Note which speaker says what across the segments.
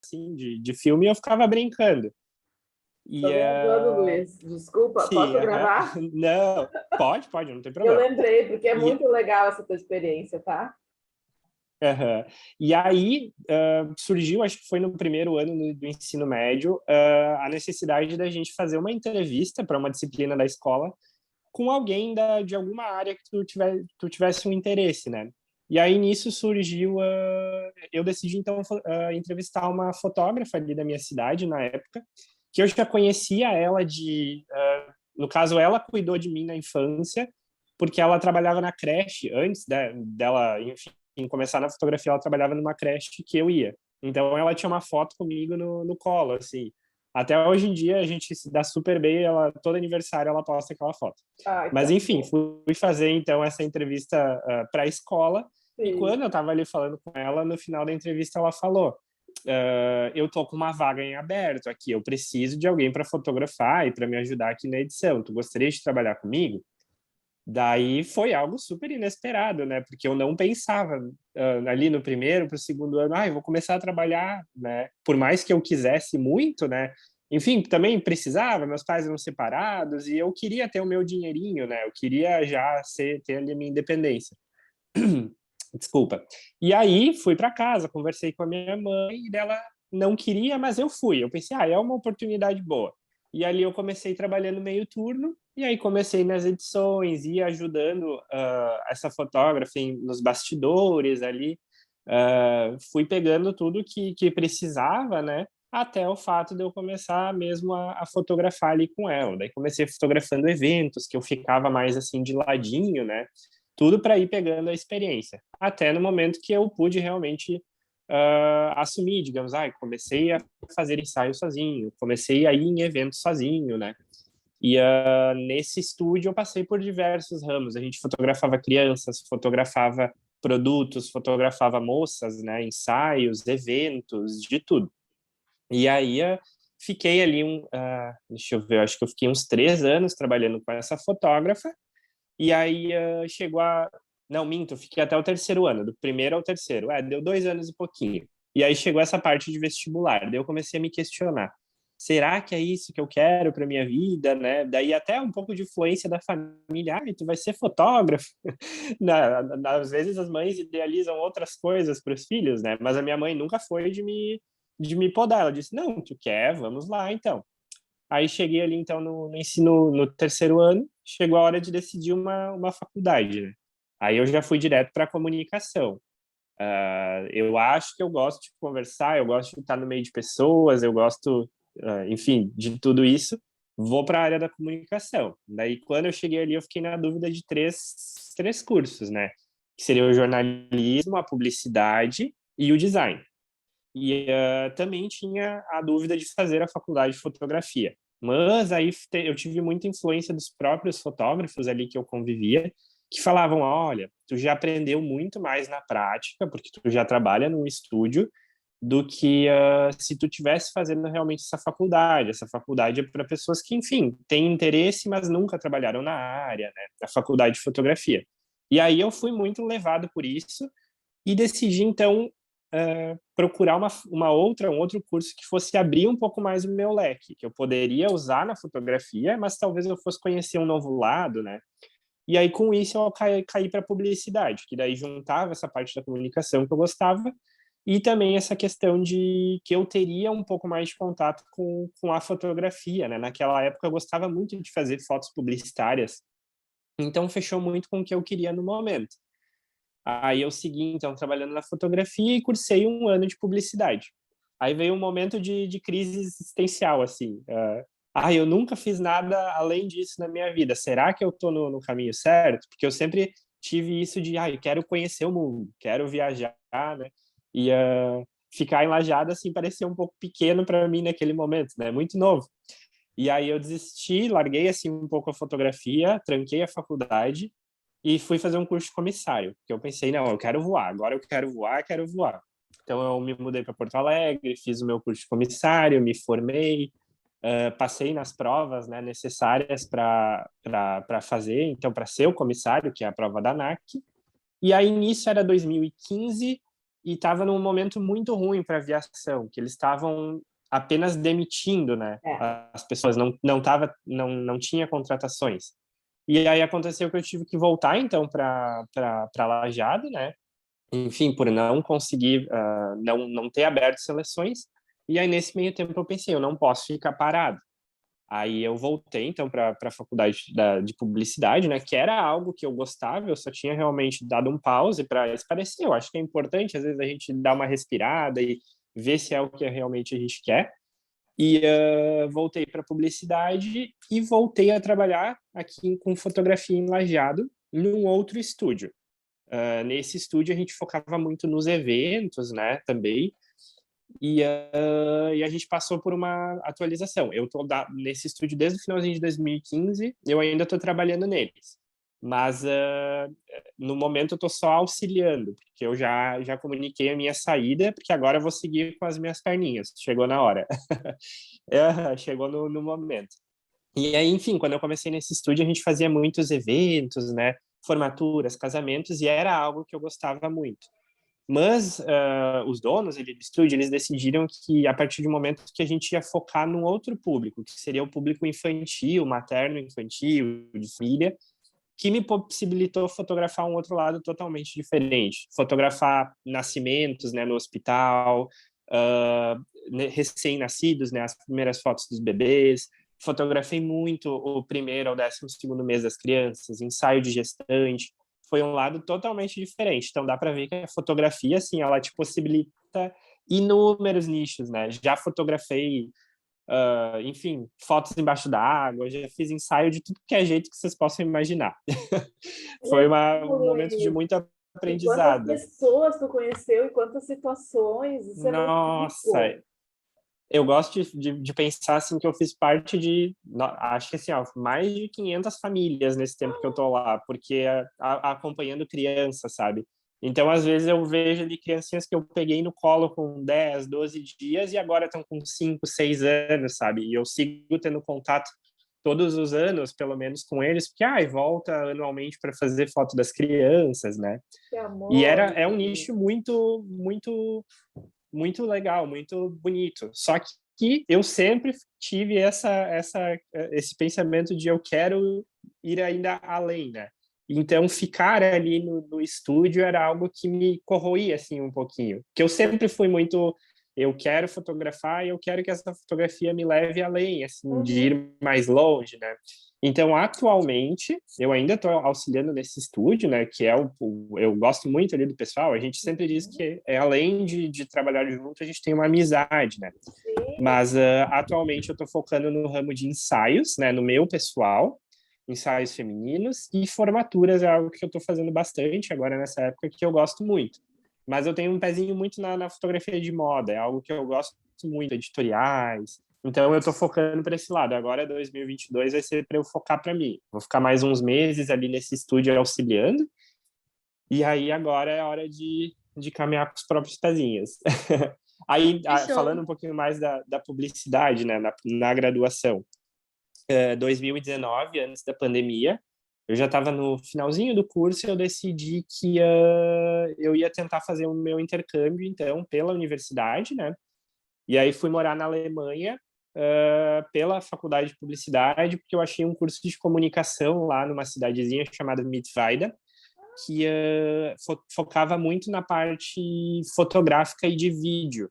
Speaker 1: assim, de filme, e eu ficava brincando.
Speaker 2: Tô
Speaker 1: E,
Speaker 2: gravando, Luiz. Desculpa,
Speaker 1: sim,
Speaker 2: posso gravar?
Speaker 1: não, pode, não tem
Speaker 2: Eu
Speaker 1: problema.
Speaker 2: lembrei, porque é
Speaker 1: E,
Speaker 2: muito legal essa tua experiência, tá?
Speaker 1: aham. E aí surgiu, acho que foi no primeiro ano do ensino médio, a necessidade da gente fazer uma entrevista para uma disciplina da escola com alguém de alguma área que tu tivesse um interesse, né? E aí nisso surgiu, eu decidi então entrevistar uma fotógrafa ali da minha cidade na época, que eu já conhecia ela no caso ela cuidou de mim na infância, porque ela trabalhava na creche antes dela, enfim, começar na fotografia, ela trabalhava numa creche que eu ia. Então ela tinha uma foto comigo no colo, assim. Até hoje em dia a gente se dá super bem, todo aniversário ela posta aquela foto.
Speaker 2: Ai,
Speaker 1: Mas
Speaker 2: tá
Speaker 1: enfim,
Speaker 2: bom.
Speaker 1: fui fazer então essa entrevista para a escola, e
Speaker 2: Sim.
Speaker 1: quando eu estava ali falando com ela, no final da entrevista ela falou: eu tô com uma vaga em aberto aqui, eu preciso de alguém para fotografar e para me ajudar aqui na edição. Tu gostaria de trabalhar comigo? Daí foi algo super inesperado, né? Porque eu não pensava ali no primeiro para o segundo ano, eu vou começar a trabalhar, né? Por mais que eu quisesse muito, né? Enfim, também precisava, meus pais eram separados e eu queria ter o meu dinheirinho, né? Eu queria já ter ali a minha independência. Desculpa. E aí fui para casa, conversei com a minha mãe e dela não queria, mas eu fui. Eu pensei, é uma oportunidade boa. E ali eu comecei trabalhando meio turno, e aí comecei nas edições, ia ajudando essa fotógrafa nos bastidores ali, fui pegando tudo que precisava, né? Até o fato de eu começar mesmo a fotografar ali com ela. Daí comecei fotografando eventos, que eu ficava mais assim de ladinho, né? Tudo para ir pegando a experiência. Até no momento que eu pude realmente assumir, digamos, comecei a fazer ensaio sozinho, comecei a ir em eventos sozinho, né? E nesse estúdio eu passei por diversos ramos. A gente fotografava crianças, fotografava produtos, fotografava moças, né? Ensaios, eventos, de tudo. E aí fiquei ali deixa eu ver, acho que eu fiquei uns 3 anos trabalhando com essa fotógrafa. E aí chegou a. Não, minto, fiquei até o terceiro ano, do primeiro ao terceiro. Deu 2 anos e pouquinho. E aí chegou essa parte de vestibular. Daí eu comecei a me questionar. Será que é isso que eu quero para minha vida, né? Daí até um pouco de influência da família. Tu vai ser fotógrafo. Às vezes as mães idealizam outras coisas para os filhos, né? Mas a minha mãe nunca foi de me podar. Ela disse, não, tu quer, vamos lá, então. Aí cheguei ali, então, no ensino, no terceiro ano, chegou a hora de decidir uma faculdade, né? Aí eu já fui direto para a comunicação. Eu acho que eu gosto de conversar, eu gosto de estar no meio de pessoas, eu gosto, enfim, de tudo isso. Vou para a área da comunicação. Daí, quando eu cheguei ali, eu fiquei na dúvida de três cursos, né? Que seria o jornalismo, a publicidade e o design. E também tinha a dúvida de fazer a faculdade de fotografia. Mas aí eu tive muita influência dos próprios fotógrafos ali que eu convivia, que falavam, olha, tu já aprendeu muito mais na prática, porque tu já trabalha num estúdio, do que se tu tivesse fazendo realmente essa faculdade. Essa faculdade é para pessoas que, enfim, têm interesse, mas nunca trabalharam na área, né? A faculdade de fotografia. E aí eu fui muito levado por isso e decidi, então, procurar um outro curso que fosse abrir um pouco mais o meu leque, que eu poderia usar na fotografia, mas talvez eu fosse conhecer um novo lado, né? E aí, com isso, eu caí para publicidade, que daí juntava essa parte da comunicação que eu gostava e também essa questão de que eu teria um pouco mais de contato com a fotografia, né? Naquela época, eu gostava muito de fazer fotos publicitárias, então fechou muito com o que eu queria no momento. Aí eu segui, então, trabalhando na fotografia e cursei um ano de publicidade. Aí veio um momento de crise existencial, assim. Eu nunca fiz nada além disso na minha vida. Será que eu estou no caminho certo? Porque eu sempre tive isso de, eu quero conhecer o mundo, quero viajar, né? E ficar em Lajado, assim, parecia um pouco pequeno para mim naquele momento, né? Muito novo. E aí eu desisti, larguei, assim, um pouco a fotografia, tranquei a faculdade e fui fazer um curso de comissário, que eu pensei, não, eu quero voar, agora eu quero voar, quero voar. Então eu me mudei para Porto Alegre, fiz o meu curso de comissário, me formei, passei nas provas, né, necessárias para fazer, então para ser o comissário, que é a prova da ANAC. E aí nisso era 2015 e estava num momento muito ruim para a aviação, que eles estavam apenas demitindo, né?
Speaker 2: É.
Speaker 1: As pessoas, não tinha contratações. E aí aconteceu que eu tive que voltar, então, para Lajeado, né? Enfim, por não conseguir, não ter aberto seleções. E aí, nesse meio tempo, eu pensei, eu não posso ficar parado. Aí eu voltei, então, para a faculdade de publicidade, né? Que era algo que eu gostava, eu só tinha realmente dado um pause para esparecer. Eu acho que é importante, às vezes, a gente dar uma respirada e ver se é o que realmente a gente quer. E voltei para publicidade e voltei a trabalhar aqui com fotografia em Lajeado, num outro estúdio. Nesse estúdio a gente focava muito nos eventos, né, também, e a gente passou por uma atualização. Eu estou nesse estúdio desde o finalzinho de 2015, eu ainda estou trabalhando neles, mas no momento eu estou só auxiliando, porque eu já comuniquei a minha saída, porque agora eu vou seguir com as minhas perninhas, chegou na hora. Chegou no momento. E aí, enfim, quando eu comecei nesse estúdio, a gente fazia muitos eventos, né? Formaturas, casamentos, e era algo que eu gostava muito. Mas os donos do estúdio, eles decidiram que a partir do momento que a gente ia focar num outro público, que seria o público infantil, materno-infantil, de família, que me possibilitou fotografar um outro lado totalmente diferente. Fotografar nascimentos, né, no hospital, recém-nascidos, né, as primeiras fotos dos bebês. Fotografei muito o primeiro ao 12º mês das crianças, ensaio de gestante. Foi um lado totalmente diferente. Então, dá para ver que a fotografia, assim, ela te possibilita inúmeros nichos, né? Já fotografei, enfim, fotos embaixo d'água, já fiz ensaio de tudo que é jeito que vocês possam imaginar. Foi um momento de muito
Speaker 2: E quantas
Speaker 1: aprendizado.
Speaker 2: pessoas tu conheceu e quantas situações, isso é muito
Speaker 1: Nossa,
Speaker 2: rico.
Speaker 1: eu gosto de pensar assim que eu fiz parte de, acho que assim, ó, mais de 500 famílias nesse tempo que eu tô lá, porque acompanhando criança, sabe? Então, às vezes eu vejo ali criancinhas que eu peguei no colo com 10, 12 dias e agora estão com 5, 6 anos, sabe? E eu sigo tendo contato todos os anos, pelo menos com eles, porque volta anualmente para fazer foto das crianças, né?
Speaker 2: Que
Speaker 1: E
Speaker 2: amor.
Speaker 1: é um nicho muito, muito muito legal, muito bonito. Só que eu sempre tive esse pensamento de eu quero ir ainda além, né? Então, ficar ali no estúdio era algo que me corroía, assim, um pouquinho. Que eu sempre fui muito... Eu quero fotografar e eu quero que essa fotografia me leve além, assim, de
Speaker 2: Uhum.
Speaker 1: ir mais longe, né? Então, atualmente, eu ainda estou auxiliando nesse estúdio, né? Que é eu gosto muito ali do pessoal. A gente sempre diz que além de trabalhar junto, a gente tem uma amizade, né?
Speaker 2: Sim.
Speaker 1: Mas atualmente eu estou focando no ramo de ensaios, né? No meu pessoal, ensaios femininos e formaturas é algo que eu estou fazendo bastante agora nessa época que eu gosto muito. Mas eu tenho um pezinho muito na fotografia de moda, é algo que eu gosto muito, editoriais. Então eu estou focando para esse lado. Agora 2022 vai ser para eu focar para mim. Vou ficar mais uns meses ali nesse estúdio auxiliando. E aí agora é hora de caminhar com os próprios pezinhos. Aí,
Speaker 3: Fechou.
Speaker 1: falando um pouquinho mais da publicidade, né, na graduação. 2019, antes da pandemia, eu já estava no finalzinho do curso e eu decidi que eu ia tentar fazer o meu intercâmbio, então, pela universidade, né? E aí fui morar na Alemanha pela faculdade de publicidade, porque eu achei um curso de comunicação lá numa cidadezinha chamada Mittweida, que focava muito na parte fotográfica e de vídeo.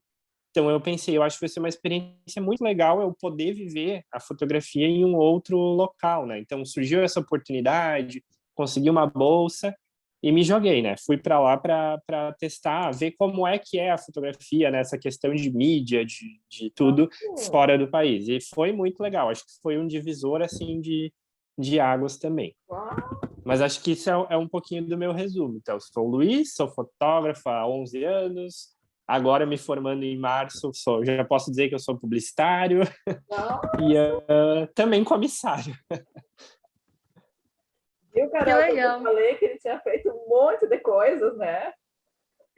Speaker 1: Então eu pensei, eu acho que vai ser uma experiência muito legal eu poder viver a fotografia em um outro local, né? Então surgiu essa oportunidade, consegui uma bolsa e me joguei, né? Fui para lá para testar, ver como é que é a fotografia nessa questão de mídia, de tudo fora do país. E foi muito legal. Acho que foi um divisor assim de águas também. Mas acho que isso é um pouquinho do meu resumo. Então, sou o Luiz, sou fotógrafo há 11 anos, agora me formando em março, já posso dizer que eu sou publicitário e também comissário.
Speaker 2: Viu,
Speaker 3: Que
Speaker 2: Carol, que eu
Speaker 3: legal.
Speaker 2: falei que ele tinha feito um monte de coisas, né?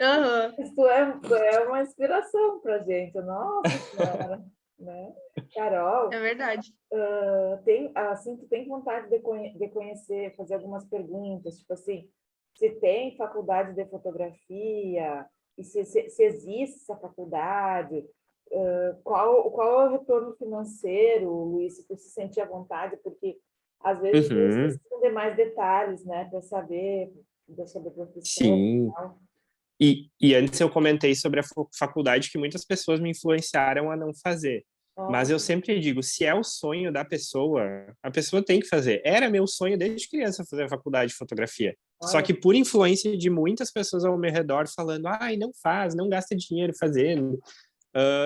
Speaker 3: Aham.
Speaker 2: Isso é uma inspiração pra gente. Nossa Senhora, né? Carol,
Speaker 3: É verdade.
Speaker 2: tu tem vontade de conhecer, fazer algumas perguntas, tipo assim, se tem faculdade de fotografia E se existe essa faculdade, qual é o retorno financeiro, Luiz, se tu se sentir à vontade, porque às vezes eles
Speaker 1: Uhum.
Speaker 2: precisam de mais detalhes, né, para saber sobre a profissão e
Speaker 1: Sim.
Speaker 2: tal.
Speaker 1: E antes eu comentei sobre a faculdade que muitas pessoas me influenciaram a não fazer. Mas
Speaker 2: Ó,
Speaker 1: eu sempre digo, se é o sonho da pessoa, a pessoa tem que fazer. Era meu sonho desde criança fazer a faculdade de fotografia. Só
Speaker 2: olha,
Speaker 1: que por influência de muitas pessoas ao meu redor falando, ai, não faz, não gasta dinheiro fazendo,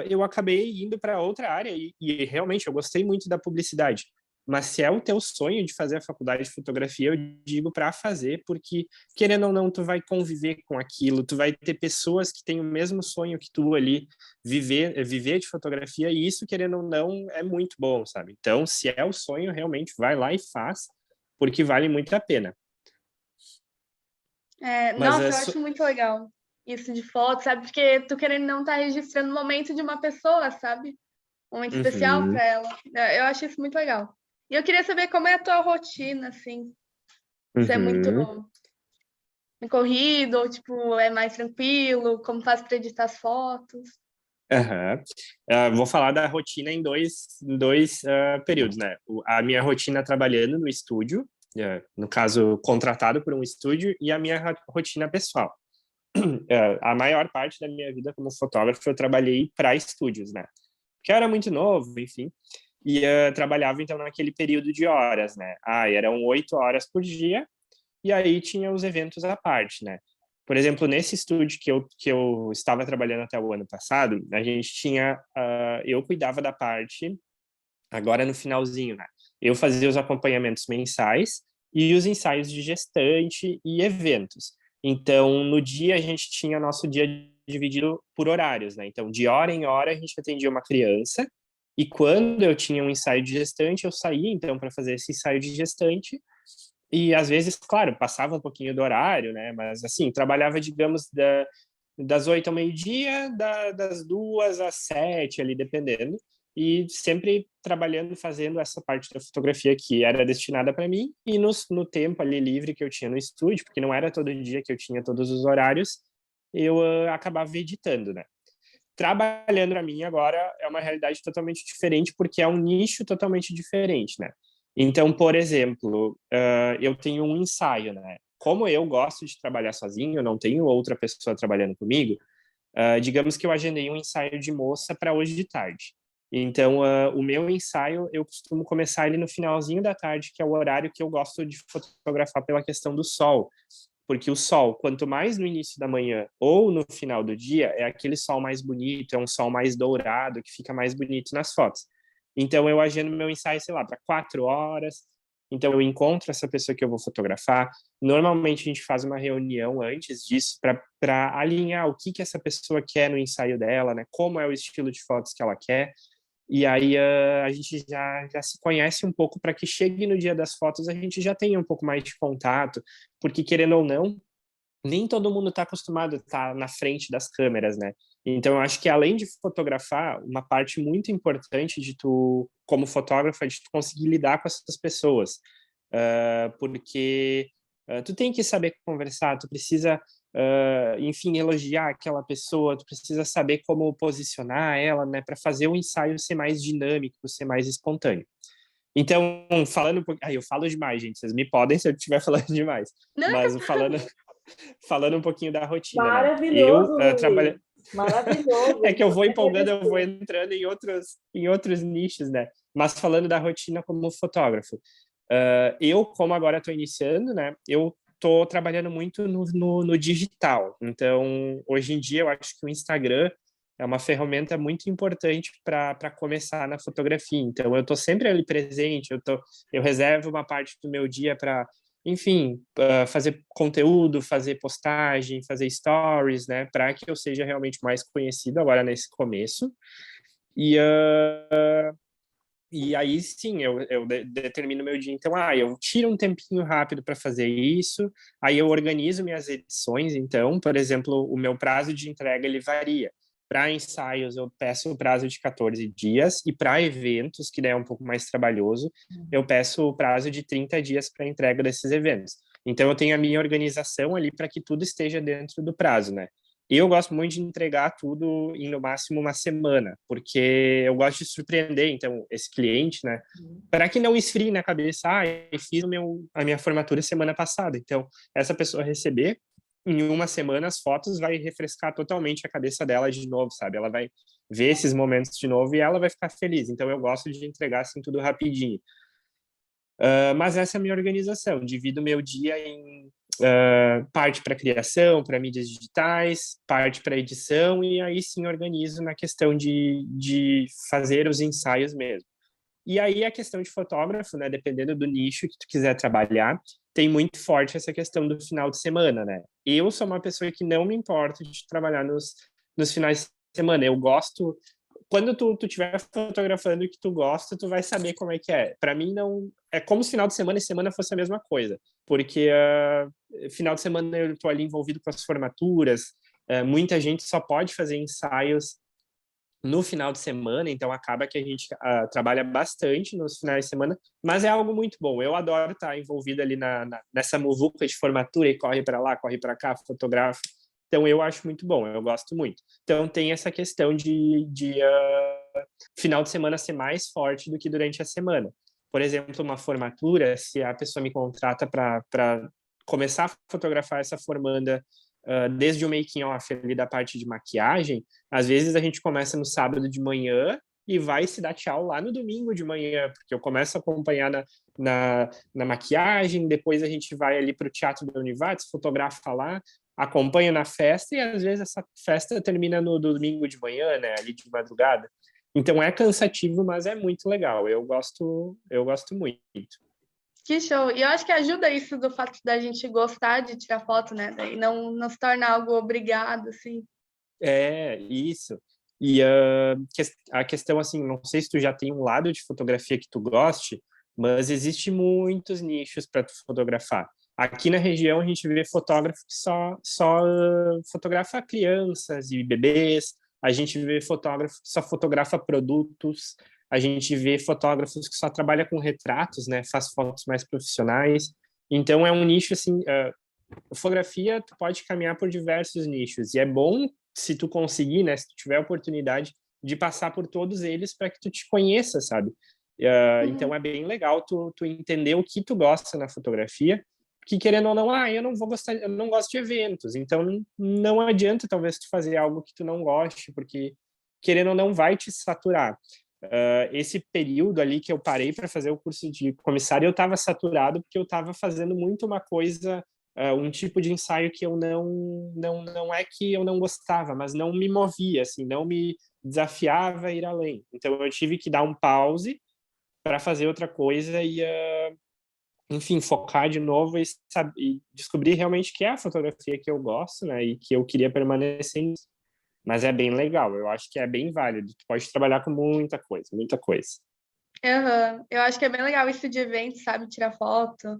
Speaker 1: eu acabei indo para outra área e realmente eu gostei muito da publicidade. Mas se é o teu sonho de fazer a faculdade de fotografia, eu digo para fazer, porque querendo ou não, tu vai conviver com aquilo, tu vai ter pessoas que têm o mesmo sonho que tu ali, viver de fotografia, e isso, querendo ou não, é muito bom, sabe? Então, se é o sonho, realmente vai lá e faz, porque vale muito a pena. Mas
Speaker 3: Nossa, eu acho muito legal isso de foto, sabe? Porque tu querendo não tá registrando o momento de uma pessoa, sabe? Um momento especial
Speaker 1: Uhum.
Speaker 3: para ela. Eu acho isso muito legal. E eu queria saber como é a tua rotina, assim. Se é muito
Speaker 1: Uhum.
Speaker 3: corrido, ou tipo, é mais tranquilo, como faz para editar as fotos.
Speaker 1: Aham. Vou falar da rotina em dois períodos, né? A minha rotina trabalhando no estúdio, no caso, contratado por um estúdio, e a minha rotina pessoal. A maior parte da minha vida como fotógrafo eu trabalhei para estúdios, né? Porque eu era muito novo, enfim, e trabalhava então naquele período de horas, né? Eram 8 horas por dia, e aí tinha os eventos à parte, né? Por exemplo, nesse estúdio que eu estava trabalhando até o ano passado, a gente tinha, eu cuidava da parte, agora no finalzinho, né? Eu fazia os acompanhamentos mensais e os ensaios de gestante e eventos. Então, no dia, a gente tinha nosso dia dividido por horários, né? Então, de hora em hora, a gente atendia uma criança, e quando eu tinha um ensaio de gestante, eu saía, então, para fazer esse ensaio de gestante, e às vezes, claro, passava um pouquinho do horário, né? Mas assim, trabalhava, digamos, das 8 ao meio-dia, das 2 às 7, ali, dependendo. E sempre trabalhando, fazendo essa parte da fotografia que era destinada para mim, e no tempo ali livre que eu tinha no estúdio, porque não era todo dia que eu tinha todos os horários, eu acabava editando, né? Trabalhando para mim agora é uma realidade totalmente diferente, porque é um nicho totalmente diferente, né? Então, por exemplo, eu tenho um ensaio, né? Como eu gosto de trabalhar sozinho, eu não tenho outra pessoa trabalhando comigo, digamos que eu agendei um ensaio de moça para hoje de tarde. Então, o meu ensaio, eu costumo começar ele no finalzinho da tarde, que é o horário que eu gosto de fotografar pela questão do sol. Porque o sol, quanto mais no início da manhã ou no final do dia, é aquele sol mais bonito, é um sol mais dourado, que fica mais bonito nas fotos. Então, eu agendo meu ensaio, sei lá, para 4 horas. Então, eu encontro essa pessoa que eu vou fotografar. Normalmente, a gente faz uma reunião antes disso para alinhar o que essa pessoa quer no ensaio dela, né? Como é o estilo de fotos que ela quer. E aí a gente já se conhece um pouco para que chegue no dia das fotos a gente já tenha um pouco mais de contato, porque querendo ou não, nem todo mundo está acostumado a estar na frente das câmeras, né? Então eu acho que além de fotografar, uma parte muito importante de tu, como fotógrafo, é de tu conseguir lidar com essas pessoas, porque tu tem que saber conversar, tu precisa, enfim, elogiar aquela pessoa, tu precisa saber como posicionar ela, né, para fazer o ensaio ser mais dinâmico, ser mais espontâneo. Então, falando um pouquinho, eu falo demais, gente, vocês me podem se eu estiver falando demais,
Speaker 3: Não,
Speaker 1: mas falando um pouquinho da rotina, né? Eu
Speaker 2: maravilhoso,
Speaker 1: trabalho.
Speaker 2: Luiz. Maravilhoso.
Speaker 1: É que eu vou
Speaker 2: Você
Speaker 1: empolgando,
Speaker 2: teve
Speaker 1: eu vou
Speaker 2: tudo.
Speaker 1: entrando em outros nichos, né? Mas falando da rotina como fotógrafo, eu, como agora estou iniciando, né? Eu estou trabalhando muito no digital. Então, hoje em dia, eu acho que o Instagram é uma ferramenta muito importante para começar na fotografia. Então, eu estou sempre ali presente, eu reservo uma parte do meu dia para, enfim, fazer conteúdo, fazer postagem, fazer stories, né, para que eu seja realmente mais conhecido agora nesse começo. E, e aí sim, eu determino meu dia. Então, eu tiro um tempinho rápido para fazer isso, aí eu organizo minhas edições. Então, por exemplo, o meu prazo de entrega ele varia. Para ensaios, eu peço o prazo de 14 dias, e para eventos, que daí é um pouco mais trabalhoso, eu peço o prazo de 30 dias para entrega desses eventos. Então, eu tenho a minha organização ali para que tudo esteja dentro do prazo, né? Eu gosto muito de entregar tudo em no máximo uma semana, porque eu gosto de surpreender, então, esse cliente, né? Para que não esfrie na cabeça, eu fiz a minha formatura semana passada. Então, essa pessoa receber, em uma semana, as fotos vai refrescar totalmente a cabeça dela de novo, sabe? Ela vai ver esses momentos de novo e ela vai ficar feliz. Então, eu gosto de entregar assim tudo rapidinho. Mas essa é a minha organização. Divido meu dia em parte para criação, para mídias digitais, parte para edição, e aí sim organizo na questão de fazer os ensaios mesmo. E aí a questão de fotógrafo, né, dependendo do nicho que tu quiser trabalhar, tem muito forte essa questão do final de semana, né? Eu sou uma pessoa que não me importa de trabalhar nos finais de semana. Eu gosto quando tu estiver fotografando o que tu gosta, tu vai saber como é que é. Para mim, não é como se final de semana e semana fosse a mesma coisa, porque final de semana eu estou ali envolvido com as formaturas, muita gente só pode fazer ensaios no final de semana, então acaba que a gente trabalha bastante nos finais de semana, mas é algo muito bom. Eu adoro estar envolvido ali nessa muvuca de formatura e corre para lá, corre para cá, fotografa. Então eu acho muito bom, eu gosto muito. Então tem essa questão de final de semana ser mais forte do que durante a semana. Por exemplo, uma formatura, se a pessoa me contrata para começar a fotografar essa formanda desde o making off ali da parte de maquiagem, às vezes a gente começa no sábado de manhã e vai se dar tchau lá no domingo de manhã, porque eu começo a acompanhar na maquiagem, depois a gente vai ali para o Teatro da Univates, fotografa lá, acompanha na festa e às vezes essa festa termina no domingo de manhã, né, ali de madrugada. Então é cansativo, mas é muito legal. Eu gosto muito.
Speaker 3: Que show! E eu acho que ajuda isso do fato da gente gostar de tirar foto, né? Daí não se torna algo obrigado, assim.
Speaker 1: É, isso. E a questão, assim, não sei se tu já tem um lado de fotografia que tu goste, mas existe muitos nichos para tu fotografar. Aqui na região a gente vê fotógrafo que só fotografa crianças e bebês, a gente vê fotógrafo que só fotografa produtos, a gente vê fotógrafos que só trabalha com retratos, né, faz fotos mais profissionais. Então é um nicho assim, fotografia tu pode caminhar por diversos nichos e é bom se tu conseguir, né, se tu tiver a oportunidade de passar por todos eles para que tu te conheça, sabe? Então é bem legal tu entender o que tu gosta na fotografia, que querendo ou não, eu não gosto de eventos, então não adianta talvez tu fazer algo que tu não goste, porque querendo ou não vai te saturar. Esse período ali que eu parei para fazer o curso de comissário, eu estava saturado porque eu estava fazendo muito uma coisa, um tipo de ensaio que eu não é que eu não gostava, mas não me movia, assim, não me desafiava a ir além. Então eu tive que dar um pause para fazer outra coisa e, enfim, focar de novo e descobrir realmente que é a fotografia que eu gosto, né, e que eu queria permanecer nisso. Mas é bem legal, eu acho que é bem válido. Tu pode trabalhar com muita coisa, muita coisa.
Speaker 3: Uhum. Eu acho que é bem legal isso de evento, sabe? Tirar foto.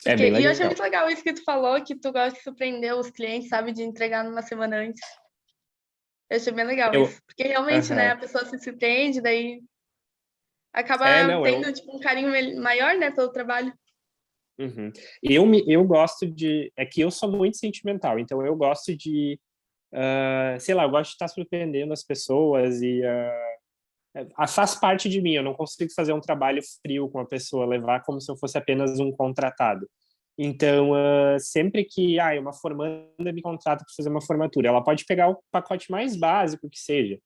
Speaker 1: É bem
Speaker 3: E eu achei
Speaker 1: legal.
Speaker 3: muito legal isso que tu falou, que tu gosta de surpreender os clientes, sabe? De entregar numa semana antes. Eu achei bem legal
Speaker 1: Eu,
Speaker 3: isso. Porque realmente, né,
Speaker 1: aham.
Speaker 3: a pessoa se surpreende, daí acaba
Speaker 1: Não,
Speaker 3: tendo tipo, um carinho maior, né, pelo trabalho.
Speaker 1: Uhum. Eu gosto de. É que eu sou muito sentimental, então eu gosto de. Sei lá, eu gosto de estar surpreendendo as pessoas e. Faz parte de mim, eu não consigo fazer um trabalho frio com a pessoa, levar como se eu fosse apenas um contratado. Então, sempre que uma formanda me contrata para fazer uma formatura, ela pode pegar o pacote mais básico que seja,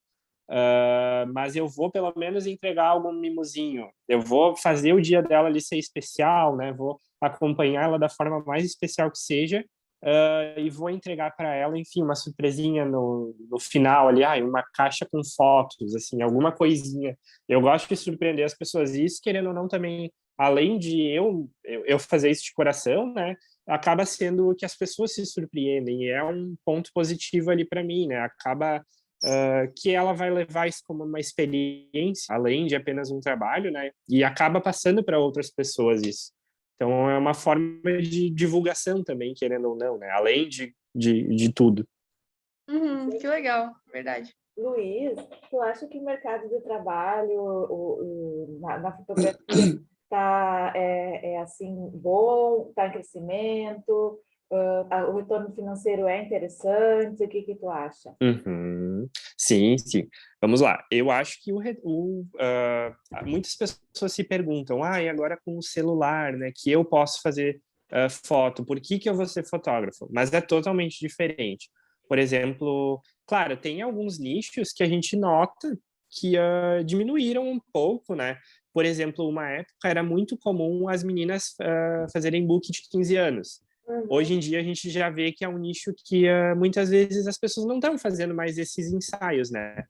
Speaker 1: mas eu vou pelo menos entregar algum mimosinho. Eu vou fazer o dia dela ali ser especial, né? Vou acompanhar ela da forma mais especial que seja, e vou entregar para ela, enfim, uma surpresinha no final ali, uma caixa com fotos, assim, alguma coisinha. Eu gosto de surpreender as pessoas, e isso, querendo ou não, também, além de eu fazer isso de coração, né? Acaba sendo que as pessoas se surpreendem, e é um ponto positivo ali para mim, né? Acaba que ela vai levar isso como uma experiência, além de apenas um trabalho, né? E acaba passando para outras pessoas isso. Então, é uma forma de divulgação também, querendo ou não, né? Além de tudo.
Speaker 3: Que legal, verdade.
Speaker 2: Luiz, tu acha que o mercado de trabalho na fotografia tá assim bom, está em crescimento? O retorno financeiro é interessante? O que tu acha?
Speaker 1: Uhum. Sim, sim. Vamos lá. Eu acho que muitas pessoas se perguntam, e agora com o celular, né, que eu posso fazer foto, por que eu vou ser fotógrafo? Mas é totalmente diferente. Por exemplo, claro, tem alguns nichos que a gente nota que diminuíram um pouco, né? Por exemplo, uma época era muito comum as meninas fazerem book de 15 anos. Hoje em dia a gente já vê que é um nicho que muitas vezes as pessoas não estão fazendo mais esses ensaios, né?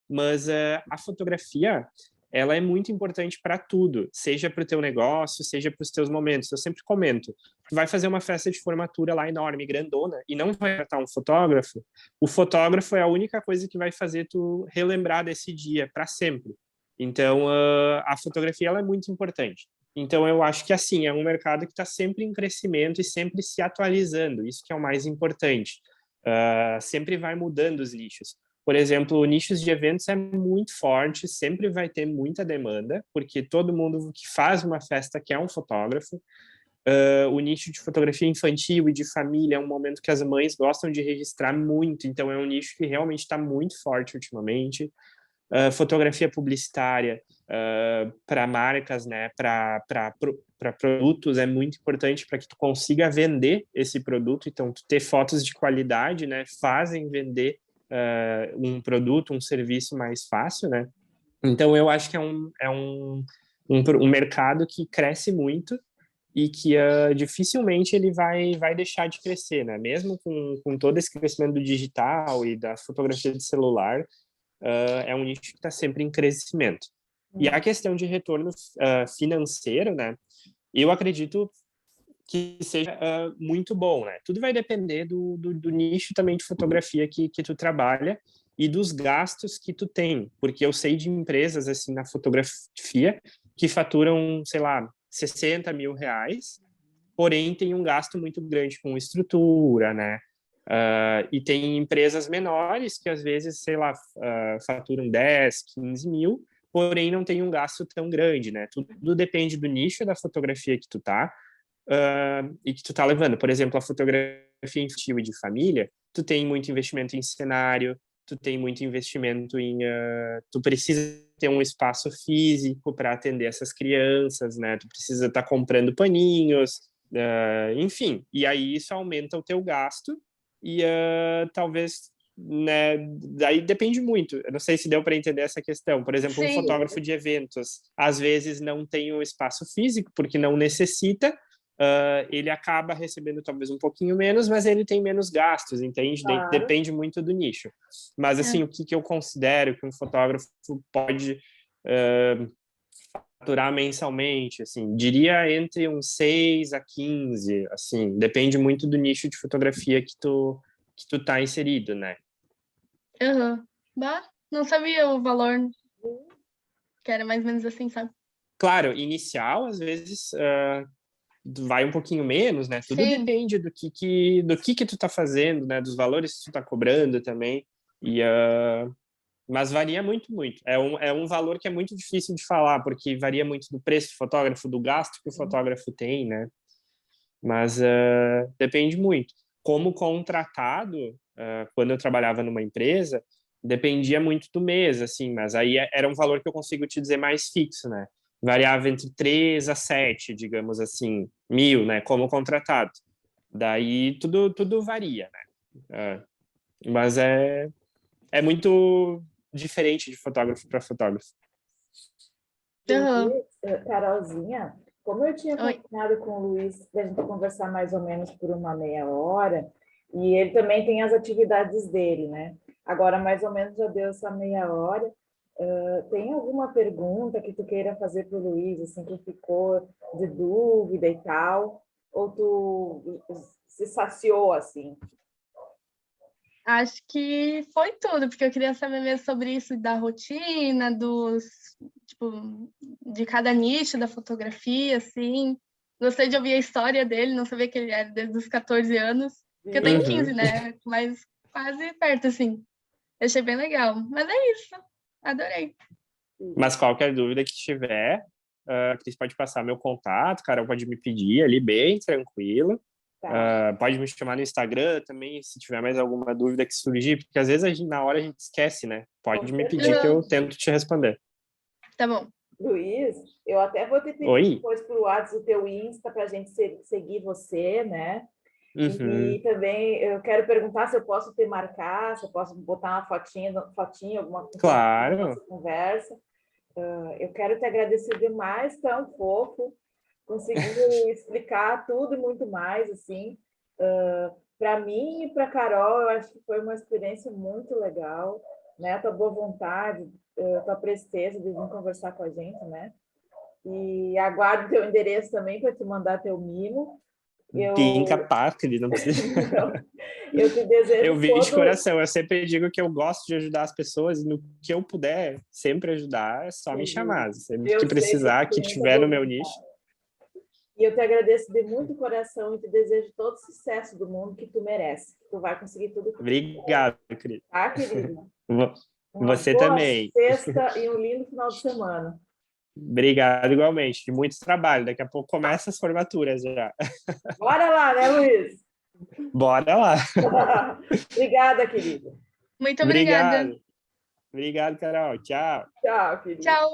Speaker 1: Mas a fotografia, ela é muito importante para tudo, seja para o teu negócio, seja para os teus momentos. Eu sempre comento, tu vai fazer uma festa de formatura lá enorme, grandona, e não vai tratar um fotógrafo, o fotógrafo é a única coisa que vai fazer tu relembrar desse dia para sempre. Então, a fotografia ela é muito importante. Então, eu acho que, assim, é um mercado que está sempre em crescimento e sempre se atualizando. Isso que é o mais importante. Sempre vai mudando os nichos. Por exemplo, nichos de eventos é muito forte, sempre vai ter muita demanda, porque todo mundo que faz uma festa quer um fotógrafo. O nicho de fotografia infantil e de família é um momento que as mães gostam de registrar muito, então é um nicho que realmente está muito forte ultimamente. Fotografia publicitária para marcas, né, para produtos é muito importante para que tu consiga vender esse produto. Então, tu ter fotos de qualidade, né, fazem vender um produto, um serviço mais fácil, né? Então, eu acho que é um mercado que cresce muito e que dificilmente ele vai deixar de crescer, né? Mesmo com todo esse crescimento do digital e da fotografia de celular, é um nicho que está sempre em crescimento. E a questão de retorno financeiro, né? Eu acredito que seja muito bom, né? Tudo vai depender do nicho também de fotografia que tu trabalha e dos gastos que tu tem, porque eu sei de empresas assim na fotografia que faturam, sei lá, 60 mil reais, porém tem um gasto muito grande com estrutura, né? E tem empresas menores que às vezes, sei lá, faturam 10, 15 mil, porém não tem um gasto tão grande, né? Tudo depende do nicho da fotografia que tu tá, e que tu tá levando. Por exemplo, a fotografia infantil e de família, tu tem muito investimento em cenário, tu tem muito investimento em... tu precisa ter um espaço físico para atender essas crianças, né? Tu precisa estar comprando paninhos, enfim. E aí isso aumenta o teu gasto e talvez... Né, daí depende muito. Eu não sei se deu para entender essa questão. Por exemplo, um
Speaker 3: Sim.
Speaker 1: fotógrafo de eventos, às vezes não tem um espaço físico porque não necessita, ele acaba recebendo talvez um pouquinho menos, mas ele tem menos gastos, entende?
Speaker 2: Claro.
Speaker 1: Depende muito do nicho. Mas, assim, o que eu considero que um fotógrafo pode faturar mensalmente, assim, diria entre uns 6 a 15, assim, depende muito do nicho de fotografia que tu tá inserido, né?
Speaker 3: Uhum. Bah, não sabia o valor, que era mais ou menos assim, sabe?
Speaker 1: Claro, inicial, às vezes, vai um pouquinho menos, né? Tudo
Speaker 3: Sim.
Speaker 1: depende do que tu tá fazendo, né? Dos valores que tu tá cobrando também. E, mas varia muito, muito. É um valor que é muito difícil de falar, porque varia muito do preço do fotógrafo, do gasto que o fotógrafo tem, né? Mas depende muito. Como contratado, quando eu trabalhava numa empresa, dependia muito do mês, assim, mas aí era um valor que eu consigo te dizer mais fixo, né? Variava entre 3 a 7, digamos assim, mil, né? Como contratado. Daí tudo varia, né? Mas é muito diferente de fotógrafo para fotógrafo.
Speaker 3: Uhum.
Speaker 2: Carolzinha, como eu tinha
Speaker 3: Oi.
Speaker 2: combinado com o Luiz para a gente conversar mais ou menos por uma meia hora, e ele também tem as atividades dele, né? Agora, mais ou menos, já deu essa meia hora. Tem alguma pergunta que tu queira fazer para o Luiz, assim, que ficou de dúvida e tal? Ou tu se saciou, assim?
Speaker 3: Acho que foi tudo, porque eu queria saber mesmo sobre isso da rotina, tipo, de cada nicho da fotografia, assim. Gostei de ouvir a história dele, não sabia que ele era desde os 14 anos. Porque eu tenho 15, né? Mas quase perto, assim. Eu achei bem legal. Mas é isso. Adorei.
Speaker 1: Mas qualquer dúvida que tiver, Cris pode passar meu contato, Carol pode me pedir ali bem tranquilo.
Speaker 2: Tá.
Speaker 1: Pode me chamar no Instagram também, se tiver mais alguma dúvida que surgir, porque às vezes na hora a gente esquece, né? Pode me pedir que eu tento te responder.
Speaker 3: Tá bom.
Speaker 2: Luiz, eu até vou te pedir
Speaker 1: Oi?
Speaker 2: depois por WhatsApp o teu Insta para a gente seguir você, né?
Speaker 1: Uhum.
Speaker 2: E também eu quero perguntar se eu posso te marcar, se eu posso botar uma fotinha alguma coisa na
Speaker 1: Claro.
Speaker 2: nossa conversa. Eu quero te agradecer demais, tão fofo, conseguiu explicar tudo e muito mais, assim. Para mim e para a Carol, eu acho que foi uma experiência muito legal, né? A tua boa vontade, a tua presteza de vir conversar com a gente, né? E aguardo teu endereço também para te mandar teu mimo.
Speaker 1: Bem capaz, querido, não precisa.
Speaker 2: Então, eu te
Speaker 1: Eu
Speaker 2: desejo
Speaker 1: vi de coração, eu sempre digo que eu gosto de ajudar as pessoas, e no que eu puder sempre ajudar, é só me chamar. Sempre
Speaker 2: Eu
Speaker 1: que
Speaker 2: sei que
Speaker 1: precisar,
Speaker 2: tu tem
Speaker 1: que
Speaker 2: muita
Speaker 1: tiver no
Speaker 2: boa
Speaker 1: meu
Speaker 2: vontade.
Speaker 1: nicho.
Speaker 2: E eu te agradeço de muito coração e te desejo todo o sucesso do mundo que tu merece. Tu vai conseguir tudo que tu
Speaker 1: Obrigado, querido.
Speaker 2: quer, tá, querido? Uma
Speaker 1: Você
Speaker 2: boa
Speaker 1: também.
Speaker 2: sexta e um lindo final de semana.
Speaker 1: Obrigado igualmente. De muito trabalho. Daqui a pouco começa as formaturas já.
Speaker 2: Bora lá, né, Luiz?
Speaker 1: Bora lá.
Speaker 2: Obrigada, querido.
Speaker 3: Muito obrigada.
Speaker 1: Obrigado. Obrigado, Carol. Tchau.
Speaker 2: Tchau, querido.
Speaker 3: Tchau.